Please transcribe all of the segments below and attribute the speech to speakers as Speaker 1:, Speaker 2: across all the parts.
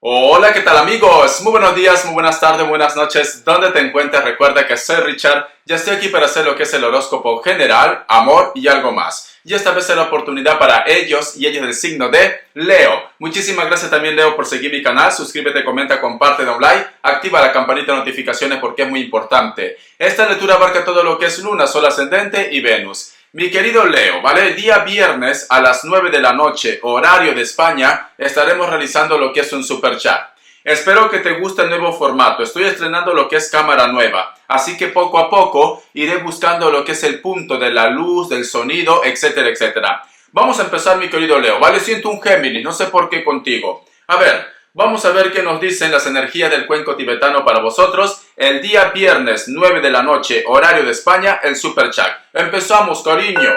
Speaker 1: Hola, ¿qué tal amigos? Muy buenos días, muy buenas tardes, muy buenas noches. ¿Dónde te encuentras? Recuerda que soy Richard. Ya estoy aquí para hacer lo que es el horóscopo general, amor y algo más. Y esta vez es la oportunidad para ellos y ellas del signo de Leo. Muchísimas gracias también, Leo, por seguir mi canal. Suscríbete, comenta, comparte, da un like. Activa la campanita de notificaciones porque es muy importante. Esta lectura abarca todo lo que es Luna, Sol ascendente y Venus. Mi querido Leo, ¿vale? El día viernes a las 9 de la noche, horario de España, estaremos realizando lo que es un super chat. Espero que te guste el nuevo formato. Estoy estrenando lo que es cámara nueva. Así que poco a poco iré buscando lo que es el punto de la luz, del sonido, etcétera, etcétera. Vamos a empezar, mi querido Leo, ¿vale? Siento un Géminis, no sé por qué contigo. A ver, vamos a ver qué nos dicen las energías del cuenco tibetano para vosotros. El día viernes 9 de la noche, horario de España, el super chat. Empezamos, cariño.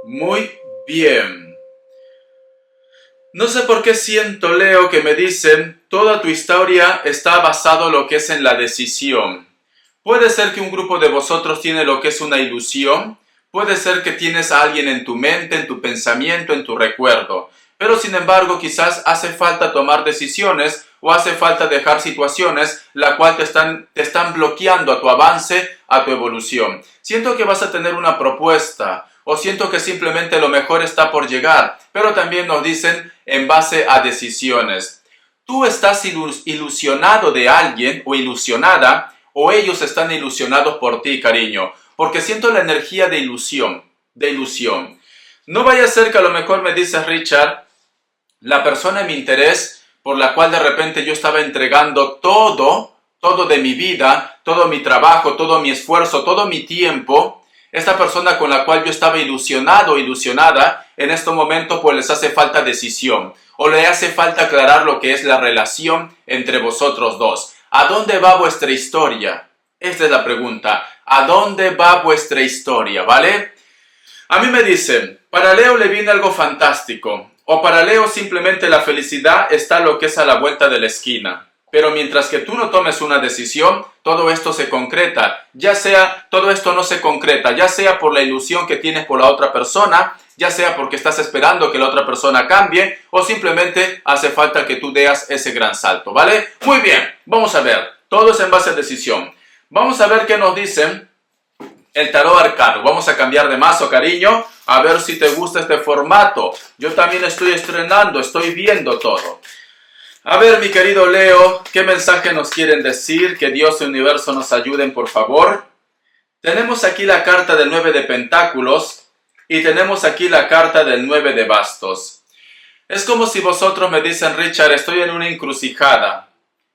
Speaker 1: Muy bien. No sé por qué siento, Leo, que me dicen toda tu historia está basado en lo que es en la decisión. Puede ser que un grupo de vosotros tiene lo que es una ilusión. Puede ser que tienes a alguien en tu mente, en tu pensamiento, en tu recuerdo. Pero sin embargo, quizás hace falta tomar decisiones o hace falta dejar situaciones la cual te están bloqueando a tu avance, a tu evolución. Siento que vas a tener una propuesta o siento que simplemente lo mejor está por llegar, pero también nos dicen en base a decisiones. Tú estás ilusionado de alguien o ilusionada o ellos están ilusionados por ti, cariño, porque siento la energía de ilusión, de ilusión. No vaya a ser que a lo mejor me dices, Richard, la persona de mi interés por la cual de repente yo estaba entregando todo de mi vida, todo mi trabajo, todo mi esfuerzo, todo mi tiempo, esta persona con la cual yo estaba ilusionado o ilusionada, en este momento pues les hace falta decisión o le hace falta aclarar lo que es la relación entre vosotros dos. ¿A dónde va vuestra historia? Esta es la pregunta. ¿A dónde va vuestra historia? ¿Vale? A mí me dicen, para Leo le viene algo fantástico, o para Leo simplemente la felicidad está lo que es a la vuelta de la esquina. Pero mientras que tú no tomes una decisión, todo esto se concreta. Ya sea, todo esto no se concreta, ya sea por la ilusión que tienes por la otra persona, ya sea porque estás esperando que la otra persona cambie, o simplemente hace falta que tú deas ese gran salto, ¿vale? Muy bien, vamos a ver. Todo es en base a decisión. Vamos a ver qué nos dicen el tarot arcano. Vamos a cambiar de mazo, cariño, a ver si te gusta este formato. Yo también estoy estrenando, estoy viendo todo. A ver, mi querido Leo, ¿qué mensaje nos quieren decir? Que Dios y el universo nos ayuden, por favor. Tenemos aquí la carta del 9 de pentáculos y tenemos aquí la carta del 9 de bastos. Es como si vosotros me dicen, Richard, estoy en una encrucijada.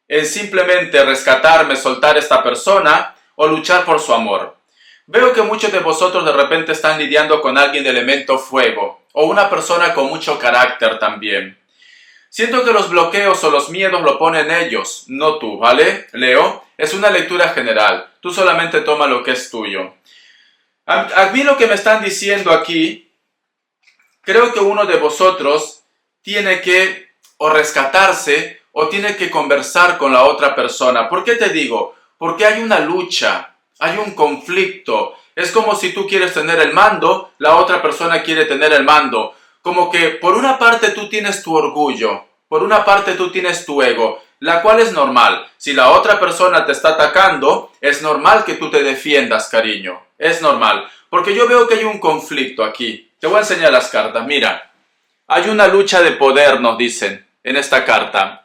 Speaker 1: En simplemente rescatarme, soltar a esta persona o luchar por su amor. Veo que muchos de vosotros de repente están lidiando con alguien de elemento fuego o una persona con mucho carácter también. Siento que los bloqueos o los miedos lo ponen ellos, no tú, ¿vale, Leo? Es una lectura general. Tú solamente toma lo que es tuyo. A mí lo que me están diciendo aquí, creo que uno de vosotros tiene que o rescatarse o tiene que conversar con la otra persona. ¿Por qué te digo? Porque hay una lucha, hay un conflicto. Es como si tú quieres tener el mando, la otra persona quiere tener el mando. Como que por una parte tú tienes tu orgullo, por una parte tú tienes tu ego, la cual es normal. Si la otra persona te está atacando, es normal que tú te defiendas, cariño. Es normal. Porque yo veo que hay un conflicto aquí. Te voy a enseñar las cartas. Mira, hay una lucha de poder, nos dicen en esta carta.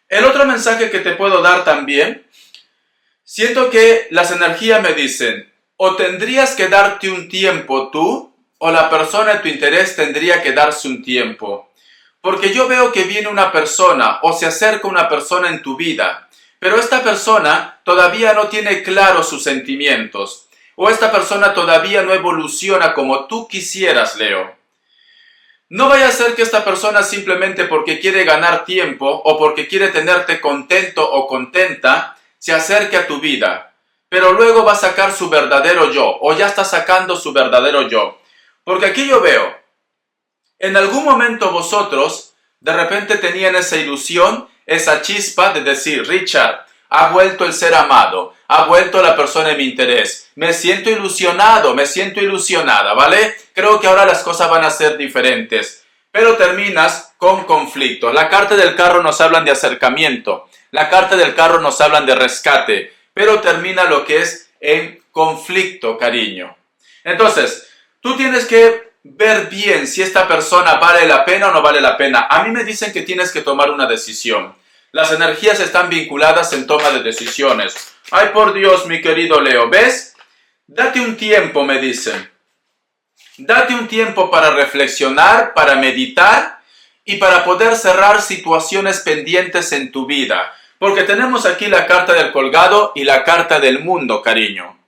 Speaker 1: El otro mensaje que te puedo dar también, siento que las energías me dicen, o tendrías que darte un tiempo tú, o la persona de tu interés tendría que darse un tiempo. Porque yo veo que viene una persona o se acerca una persona en tu vida, pero esta persona todavía no tiene claros sus sentimientos, o esta persona todavía no evoluciona como tú quisieras, Leo. No vaya a ser que esta persona simplemente porque quiere ganar tiempo o porque quiere tenerte contento o contenta, se acerque a tu vida, pero luego va a sacar su verdadero yo, o ya está sacando su verdadero yo. Porque aquí yo veo, en algún momento vosotros de repente tenían esa ilusión, esa chispa de decir, Richard, ha vuelto el ser amado, ha vuelto la persona de mi interés, me siento ilusionado, me siento ilusionada, ¿vale? Creo que ahora las cosas van a ser diferentes. Pero terminas con conflictos. La carta del carro nos hablan de acercamiento. La carta del carro nos hablan de rescate. Pero termina lo que es en conflicto, cariño. Entonces, tú tienes que ver bien si esta persona vale la pena o no vale la pena. A mí me dicen que tienes que tomar una decisión. Las energías están vinculadas en toma de decisiones. Ay, por Dios, mi querido Leo, ¿ves? Date un tiempo, me dicen. Date un tiempo para reflexionar, para meditar y para poder cerrar situaciones pendientes en tu vida. Porque tenemos aquí la carta del colgado y la carta del mundo, cariño.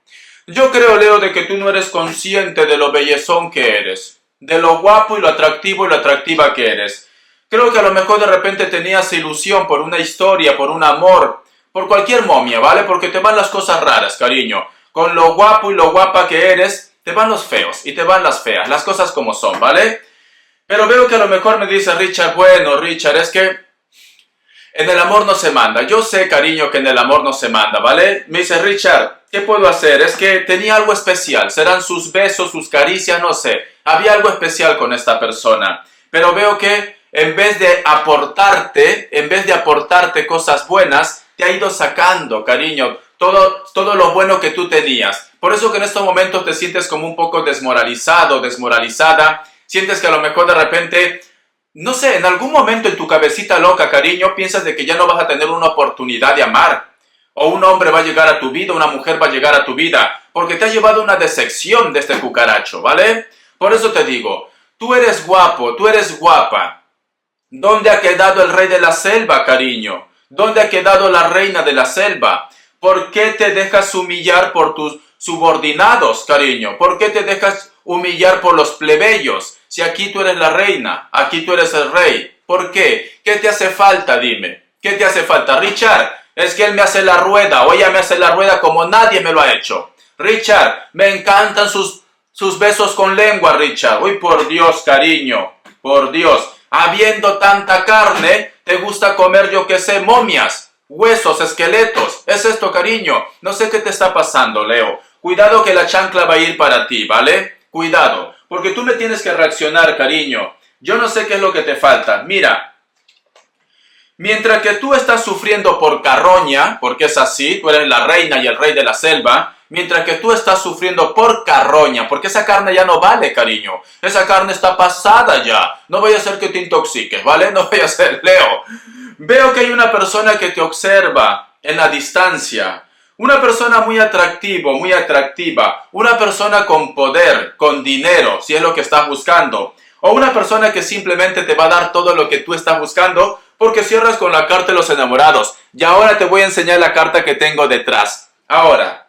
Speaker 1: Yo creo, Leo, de que tú no eres consciente de lo bellezón que eres, de lo guapo y lo atractivo y lo atractiva que eres. Creo que a lo mejor de repente tenías ilusión por una historia, por un amor, por cualquier momia, ¿vale? Porque te van las cosas raras, cariño. Con lo guapo y lo guapa que eres, te van los feos y te van las feas, las cosas como son, ¿vale? Pero veo que a lo mejor me dice Richard, bueno, Richard, es que en el amor no se manda. Yo sé, cariño, que en el amor no se manda, ¿vale? Me dice, Richard, ¿qué puedo hacer? Es que tenía algo especial. Serán sus besos, sus caricias, no sé. Había algo especial con esta persona. Pero veo que en vez de aportarte cosas buenas, te ha ido sacando, cariño, todo lo bueno que tú tenías. Por eso que en estos momentos te sientes como un poco desmoralizado, desmoralizada. Sientes que a lo mejor de repente, no sé, en algún momento en tu cabecita loca, cariño, piensas de que ya no vas a tener una oportunidad de amar. O un hombre va a llegar a tu vida, una mujer va a llegar a tu vida. Porque te ha llevado una decepción de este cucaracho, ¿vale? Por eso te digo, tú eres guapo, tú eres guapa. ¿Dónde ha quedado el rey de la selva, cariño? ¿Dónde ha quedado la reina de la selva? ¿Por qué te dejas humillar por tus subordinados, cariño? ¿Por qué te dejas humillar por los plebeyos? Si aquí tú eres la reina, aquí tú eres el rey. ¿Por qué? ¿Qué te hace falta? Dime. ¿Qué te hace falta? Richard, es que él me hace la rueda o ella me hace la rueda como nadie me lo ha hecho. Richard, me encantan sus besos con lengua, Richard. Uy, por Dios, cariño, por Dios. Habiendo tanta carne, te gusta comer, yo qué sé, momias, huesos, esqueletos. Es esto, cariño. No sé qué te está pasando, Leo. Cuidado que la chancla va a ir para ti, ¿vale? Cuidado, porque tú me tienes que reaccionar, cariño. Yo no sé qué es lo que te falta. Mira, mientras que tú estás sufriendo por carroña, porque es así, tú eres la reina y el rey de la selva, mientras que tú estás sufriendo por carroña, porque esa carne ya no vale, cariño. Esa carne está pasada ya. No vaya a ser que te intoxiques, ¿vale? No vaya a ser, Leo. Veo que hay una persona que te observa en la distancia. Una persona muy atractiva. Una persona con poder, con dinero, si es lo que estás buscando. O una persona que simplemente te va a dar todo lo que tú estás buscando porque cierras con la carta de los enamorados. Y ahora te voy a enseñar la carta que tengo detrás. Ahora.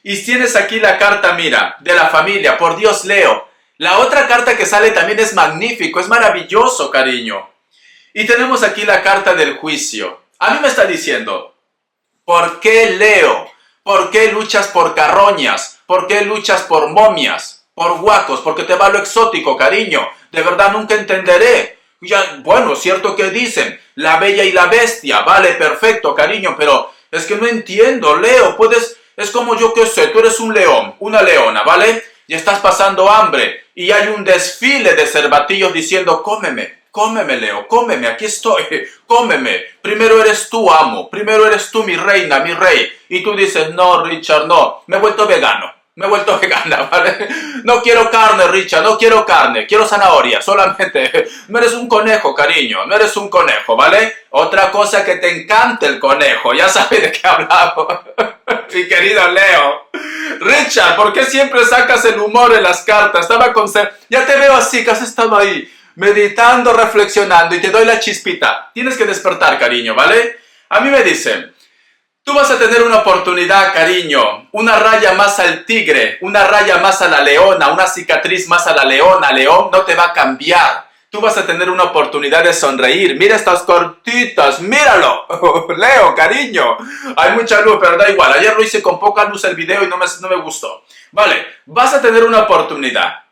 Speaker 1: Y tienes aquí la carta, mira, de la familia. Por Dios, Leo. La otra carta que sale también es magnífico, es maravilloso, cariño. Y tenemos aquí la carta del juicio. A mí me está diciendo, ¿por qué, Leo? ¿Por qué luchas por carroñas? ¿Por qué luchas por momias? Por guacos, porque te va lo exótico, cariño. De verdad nunca entenderé. Ya, bueno, cierto que dicen, la bella y la bestia. Vale, perfecto, cariño, pero es que no entiendo, Leo. Es como yo que sé, tú eres un león, una leona, ¿vale? Y estás pasando hambre y hay un desfile de cervatillos diciendo, cómeme, Leo, cómeme, aquí estoy, cómeme. Primero eres tú, amo, primero eres tú, mi reina, mi rey. Y tú dices, no, Richard, no, me he vuelto vegana, ¿vale? No quiero carne, Richard, no quiero carne, quiero zanahoria, solamente. No eres un conejo, cariño, no eres un conejo, ¿vale? Otra cosa que te encanta el conejo, ya sabes de qué hablamos. Mi querido Leo. Richard, ¿por qué siempre sacas el humor en las cartas? Ya te veo así, que has estado ahí, meditando, reflexionando y te doy la chispita. Tienes que despertar, cariño, ¿vale? A mí me dicen, tú vas a tener una oportunidad, cariño, una raya más al tigre, una raya más a la leona, una cicatriz más a la leona, león, no te va a cambiar. Tú vas a tener una oportunidad de sonreír. Mira estas cortitas, míralo. Leo, cariño. Hay mucha luz, pero da igual. Ayer lo hice con poca luz el video y no me gustó. Vale, vas a tener una oportunidad.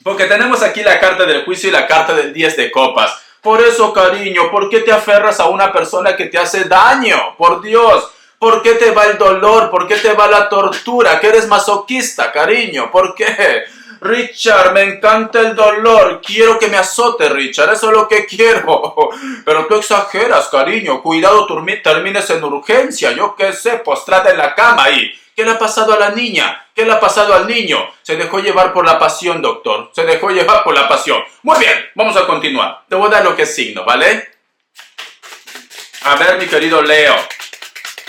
Speaker 1: Porque tenemos aquí la carta del juicio y la carta del 10 de copas. Por eso, cariño, ¿por qué te aferras a una persona que te hace daño? Por Dios. ¿Por qué te va el dolor? ¿Por qué te va la tortura? ¿Que eres masoquista, cariño? ¿Por qué? Richard, me encanta el dolor. Quiero que me azote, Richard. Eso es lo que quiero. Pero tú exageras, cariño. Cuidado, termines en urgencia. Yo qué sé, postrada en la cama ahí. ¿Qué le ha pasado a la niña? ¿Qué le ha pasado al niño? Se dejó llevar por la pasión, doctor. Se dejó llevar por la pasión. Muy bien, vamos a continuar. Te voy a dar lo que es signo, ¿vale? A ver, mi querido Leo.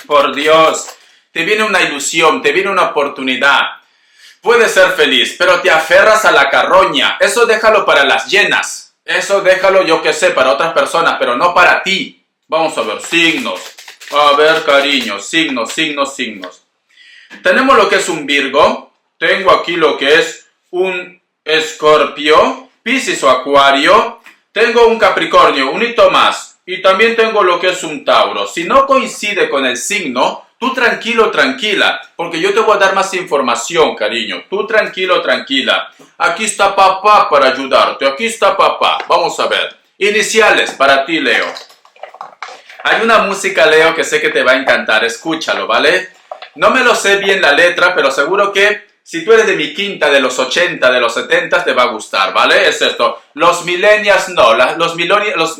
Speaker 1: Por Dios. Te viene una ilusión, te viene una oportunidad. Puedes ser feliz, pero te aferras a la carroña. Eso déjalo para las llenas. Eso déjalo, yo que sé, para otras personas, pero no para ti. Vamos a ver, signos. A ver, cariño, signos. Tenemos lo que es un Virgo. Tengo aquí lo que es un Escorpio, Piscis o Acuario. Tengo un Capricornio, un hito más. Y también tengo lo que es un Tauro. Si no coincide con el signo, tú tranquilo, tranquila, porque yo te voy a dar más información, cariño. Tú tranquilo, tranquila. Aquí está papá para ayudarte. Aquí está papá. Vamos a ver. Iniciales para ti, Leo. Hay una música, Leo, que sé que te va a encantar. Escúchalo, ¿vale? No me lo sé bien la letra, pero seguro que si tú eres de mi quinta, de los 80, de los 70, te va a gustar, ¿vale? Es esto. Los millennials no, los millennials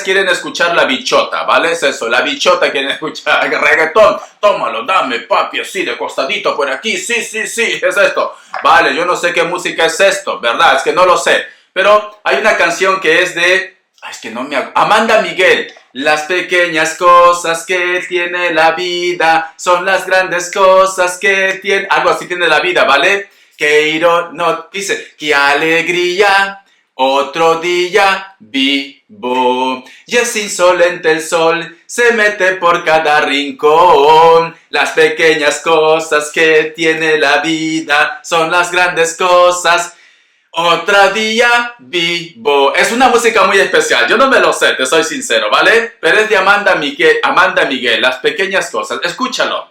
Speaker 1: quieren escuchar la bichota, ¿vale? Es eso, la bichota quieren escuchar reggaetón. Tómalo, dame, papi, así, de costadito por aquí. Sí, es esto. Vale, yo no sé qué música es esto, ¿verdad? Es que no lo sé. Pero hay una canción que es de... es que no me... Amanda Miguel. Las pequeñas cosas que tiene la vida son las grandes cosas que tiene... Algo así tiene la vida, ¿vale? No, dice, qué alegría, otro día vivo. Y es insolente el sol, se mete por cada rincón. Las pequeñas cosas que tiene la vida son las grandes cosas. Otro día vivo. Es una música muy especial. Yo no me lo sé, te soy sincero, ¿vale? Pero es de Amanda Miguel, Las pequeñas cosas. Escúchalo.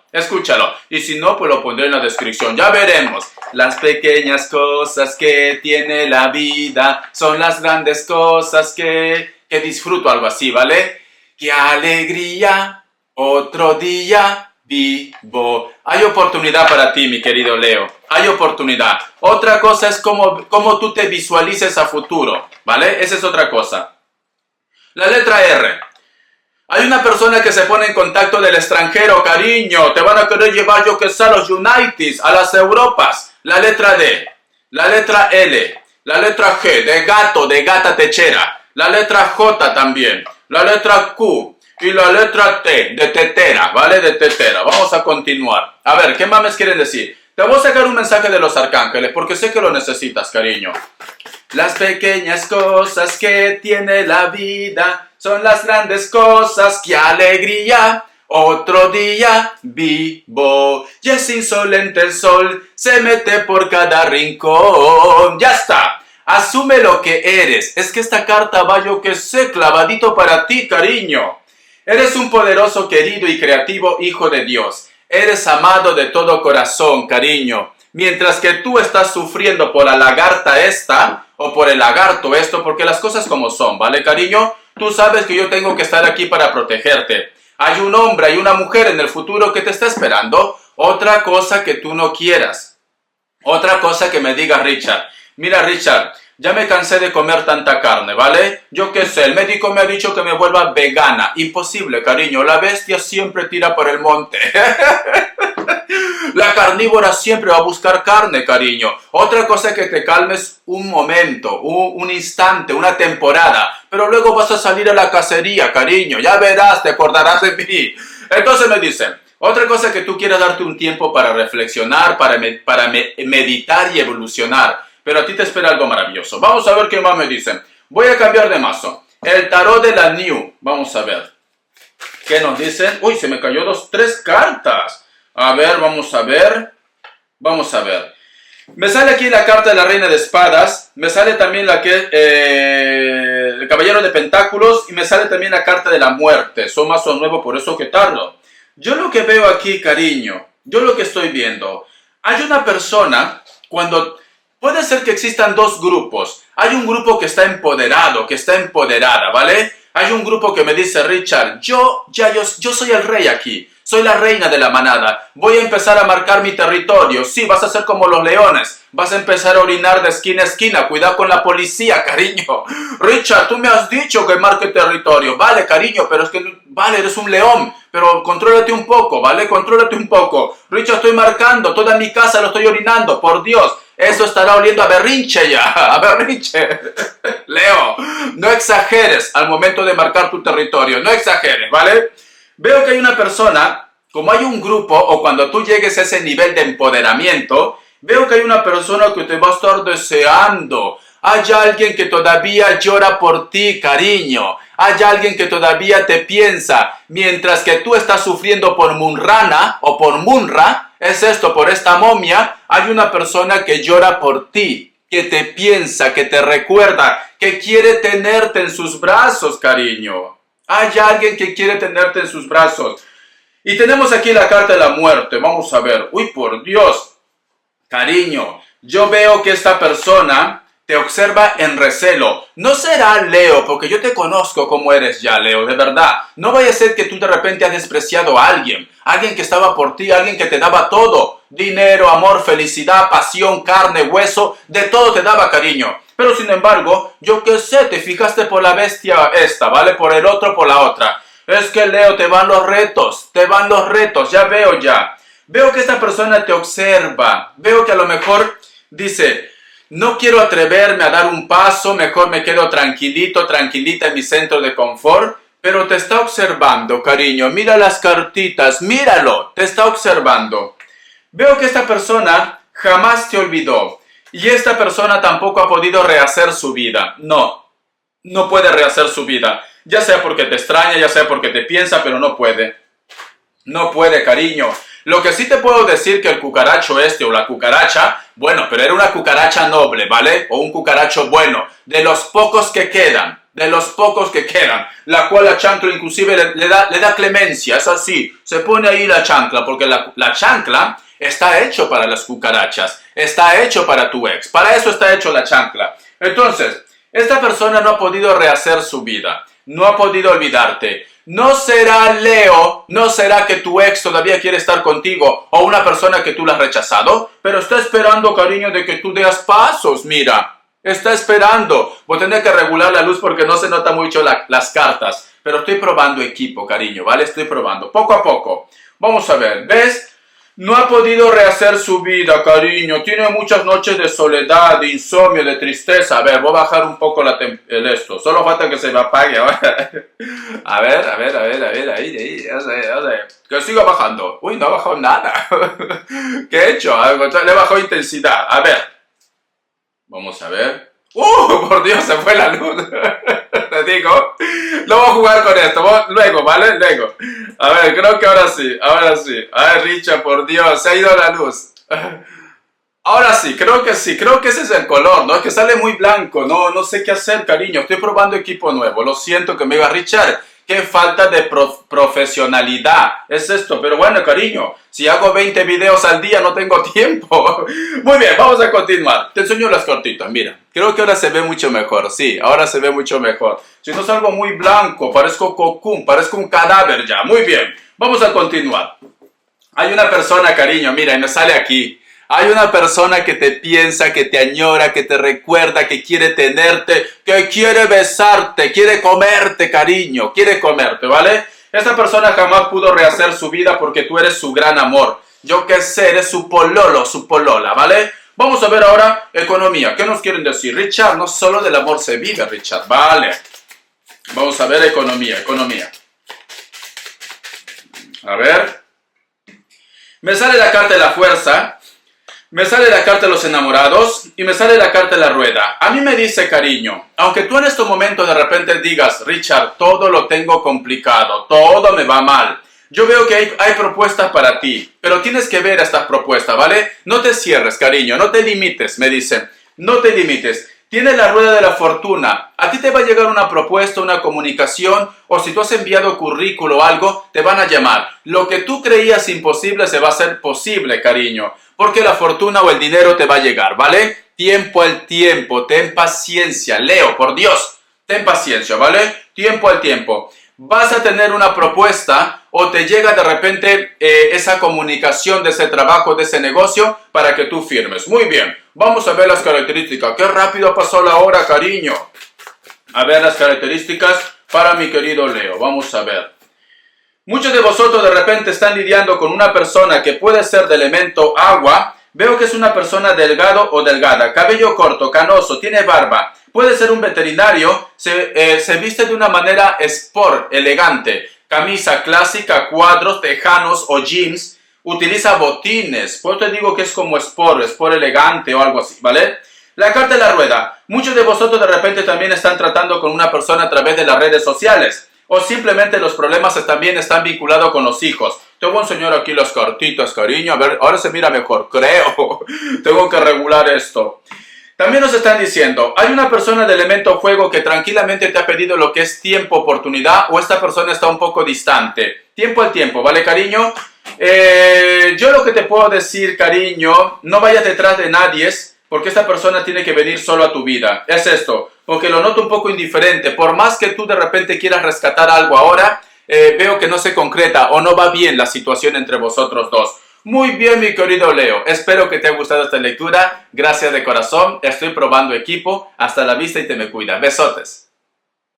Speaker 1: Y si no, pues lo pondré en la descripción. Ya veremos. Las pequeñas cosas que tiene la vida son las grandes cosas que disfruto, algo así, ¿vale? ¡Qué alegría! Otro día vivo. Hay oportunidad para ti, mi querido Leo. Hay oportunidad. Otra cosa es cómo tú te visualices a futuro, ¿vale? Esa es otra cosa. La letra R. Hay una persona que se pone en contacto del extranjero, cariño. Te van a querer llevar, yo que sé, a los United, a las Europas. La letra D. La letra L. La letra G, de gato, de gata techera. La letra J también. La letra Q. Y la letra T, de tetera, ¿vale? De tetera. Vamos a continuar. A ver, ¿qué más me quieren decir? Te voy a sacar un mensaje de los arcángeles, porque sé que lo necesitas, cariño. Las pequeñas cosas que tiene la vida son las grandes cosas. ¡Qué alegría! Otro día vivo. Y es insolente el sol, se mete por cada rincón. ¡Ya está! Asume lo que eres. Es que esta carta va, yo que sé, clavadito para ti, cariño. Eres un poderoso, querido y creativo hijo de Dios. Eres amado de todo corazón, cariño. Mientras que tú estás sufriendo por la lagarta esta, o por el lagarto esto, porque las cosas como son, ¿vale, cariño? Tú sabes que yo tengo que estar aquí para protegerte. Hay un hombre, hay una mujer en el futuro que te está esperando. Otra cosa que tú no quieras. Otra cosa que me diga Richard. Mira, Richard, ya me cansé de comer tanta carne, ¿vale? Yo qué sé, el médico me ha dicho que me vuelva vegana. Imposible, cariño, la bestia siempre tira por el monte. La carnívora siempre va a buscar carne, cariño. Otra cosa es que te calmes un momento, un instante, una temporada. Pero luego vas a salir a la cacería, cariño. Ya verás, te acordarás de mí. Entonces me dicen, otra cosa es que tú quieras darte un tiempo para reflexionar, para meditar y evolucionar. Pero a ti te espera algo maravilloso. Vamos a ver qué más me dicen. Voy a cambiar de mazo. El tarot de la New. Vamos a ver. ¿Qué nos dicen? Uy, se me cayó 3 cartas. A ver, vamos a ver. Vamos a ver. Me sale aquí la carta de la Reina de Espadas. Me sale también la que... el Caballero de Pentáculos. Y me sale también la carta de la Muerte. Son mazos nuevos, por eso que tardo. Yo lo que veo aquí, cariño. Yo lo que estoy viendo. Hay una persona cuando... Puede ser que existan 2 grupos. Hay un grupo que está empoderado, que está empoderada, ¿vale? Hay un grupo que me dice, Richard, yo soy el rey aquí. Soy la reina de la manada. Voy a empezar a marcar mi territorio. Sí, vas a ser como los leones. Vas a empezar a orinar de esquina a esquina. Cuidado con la policía, cariño. Richard, tú me has dicho que marque territorio. Vale, cariño, pero es que... Vale, eres un león. Pero contrólate un poco, ¿vale? Contrólate un poco. Richard, estoy marcando. Toda mi casa lo estoy orinando. Por Dios. Eso estará oliendo a berrinche ya. A berrinche. Leo, no exageres al momento de marcar tu territorio. No exageres, ¿vale? Veo que hay una persona, como hay un grupo, o cuando tú llegues a ese nivel de empoderamiento, veo que hay una persona que te va a estar deseando. Hay alguien que todavía llora por ti, cariño. Hay alguien que todavía te piensa. Mientras que tú estás sufriendo por Munrana o por Munra, es esto, por esta momia, hay una persona que llora por ti, que te piensa, que te recuerda, que quiere tenerte en sus brazos, cariño. Hay alguien que quiere tenerte en sus brazos. Y tenemos aquí la carta de la muerte. Vamos a ver. Uy, por Dios. Cariño, yo veo que esta persona te observa en recelo. No será Leo, porque yo te conozco como eres ya, Leo, de verdad. No vaya a ser que tú de repente has despreciado a alguien. Alguien que estaba por ti, alguien que te daba todo. Dinero, amor, felicidad, pasión, carne, hueso. De todo te daba, cariño. Pero sin embargo, yo qué sé, te fijaste por la bestia esta, ¿vale? Por el otro, por la otra. Es que Leo, te van los retos, ya veo ya. Veo que esta persona te observa, veo que a lo mejor dice, no quiero atreverme a dar un paso, mejor me quedo tranquilito, tranquilita en mi centro de confort, pero te está observando, cariño. Mira las cartitas, míralo, te está observando. Veo que esta persona jamás te olvidó. Y esta persona tampoco ha podido rehacer su vida. No puede rehacer su vida. Ya sea porque te extraña, ya sea porque te piensa, pero no puede. No puede, cariño. Lo que sí te puedo decir que el cucaracho este o la cucaracha, bueno, pero era una cucaracha noble, ¿vale? O un cucaracho bueno, de los pocos que quedan. La cual la chancla inclusive le da clemencia, es así. Se pone ahí la chancla, porque la chancla está hecho para las cucarachas. Está hecho para tu ex. Para eso está hecho la chancla. Entonces, esta persona no ha podido rehacer su vida. No ha podido olvidarte. No será Leo, no será que tu ex todavía quiere estar contigo o una persona que tú la has rechazado, pero está esperando, cariño, de que tú des pasos, mira. Está esperando. Voy a tener que regular la luz porque no se nota mucho las cartas. Pero estoy probando equipo, cariño, ¿vale? Estoy probando. Poco a poco. Vamos a ver, ¿ves? No ha podido rehacer su vida, cariño. Tiene muchas noches de soledad, de insomnio, de tristeza. A ver, voy a bajar un poco el esto. Solo falta que se me apague ahora. A ver, ahí. Ya sé. Que siga bajando. Uy, no ha bajado nada. ¿Qué he hecho? Le he bajado intensidad. A ver. Vamos a ver. Por Dios, se fue la luz. Te digo. No voy a jugar con esto. Luego, ¿vale? Luego. A ver, creo que ahora sí. A ver, Richard, por Dios, se ha ido la luz. Ahora sí. Creo que ese es el color, ¿no? Es que sale muy blanco. No sé qué hacer, cariño. Estoy probando equipo nuevo. Lo siento que me iba a Richard. Qué falta de profesionalidad es esto. Pero bueno, cariño, si hago 20 videos al día no tengo tiempo. Muy bien, vamos a continuar. Te enseño las cortitas, mira. Creo que ahora se ve mucho mejor. Sí, ahora se ve mucho mejor. Si no salgo muy blanco, parezco Cocoon, parezco un cadáver ya. Muy bien, vamos a continuar. Hay una persona, cariño, mira, y me sale aquí. Hay una persona que te piensa, que te añora, que te recuerda, que quiere tenerte, que quiere besarte, quiere comerte, cariño, quiere comerte, ¿vale? Esta persona jamás pudo rehacer su vida porque tú eres su gran amor. Yo qué sé, eres su pololo, su polola, ¿vale? Vamos a ver ahora economía. ¿Qué nos quieren decir? Richard, no solo del amor se vive, Richard, vale. Vamos a ver economía. A ver. Me sale la carta de la fuerza. Me sale la carta de los enamorados y me sale la carta de la rueda. A mí me dice, cariño, aunque tú en este momento de repente digas, Richard, todo lo tengo complicado, todo me va mal. Yo veo que hay propuestas para ti, pero tienes que ver estas propuestas, ¿vale? No te cierres, cariño, no te limites, me dicen. No te limites. Tienes la rueda de la fortuna. A ti te va a llegar una propuesta, una comunicación, o si tú has enviado currículo o algo, te van a llamar. Lo que tú creías imposible se va a hacer posible, cariño. Porque la fortuna o el dinero te va a llegar, ¿vale? Tiempo al tiempo, ten paciencia. Leo, por Dios, ten paciencia, ¿vale? tiempo al tiempo. Vas a tener una propuesta o te llega de repente esa comunicación de ese trabajo, de ese negocio para que tú firmes. Muy bien, vamos a ver las características. Qué rápido pasó la hora, cariño. A ver las características para mi querido Leo. Vamos a ver. Muchos de vosotros de repente están lidiando con una persona que puede ser de elemento agua. Veo que es una persona delgado o delgada, cabello corto, canoso, tiene barba. Puede ser un veterinario, se viste de una manera sport, elegante. Camisa clásica, cuadros, tejanos o jeans. Utiliza botines. Pues te digo que es como sport elegante o algo así, ¿vale? La carta de la rueda. Muchos de vosotros de repente también están tratando con una persona a través de las redes sociales. O simplemente los problemas también están vinculados con los hijos. Te voy a enseñar aquí las cartitas, cariño. A ver, ahora se mira mejor, creo. Tengo que regular esto. También nos están diciendo, hay una persona de elemento fuego que tranquilamente te ha pedido lo que es tiempo, oportunidad, o esta persona está un poco distante. Tiempo al tiempo, ¿vale, cariño? Yo lo que te puedo decir, cariño, no vayas detrás de nadie, porque esta persona tiene que venir solo a tu vida. Es esto, porque lo noto un poco indiferente. Por más que tú de repente quieras rescatar algo ahora, veo que no se concreta o no va bien la situación entre vosotros dos. Muy bien, mi querido Leo. Espero que te haya gustado esta lectura. Gracias de corazón. Estoy probando equipo. Hasta la vista y te me cuida. Besotes.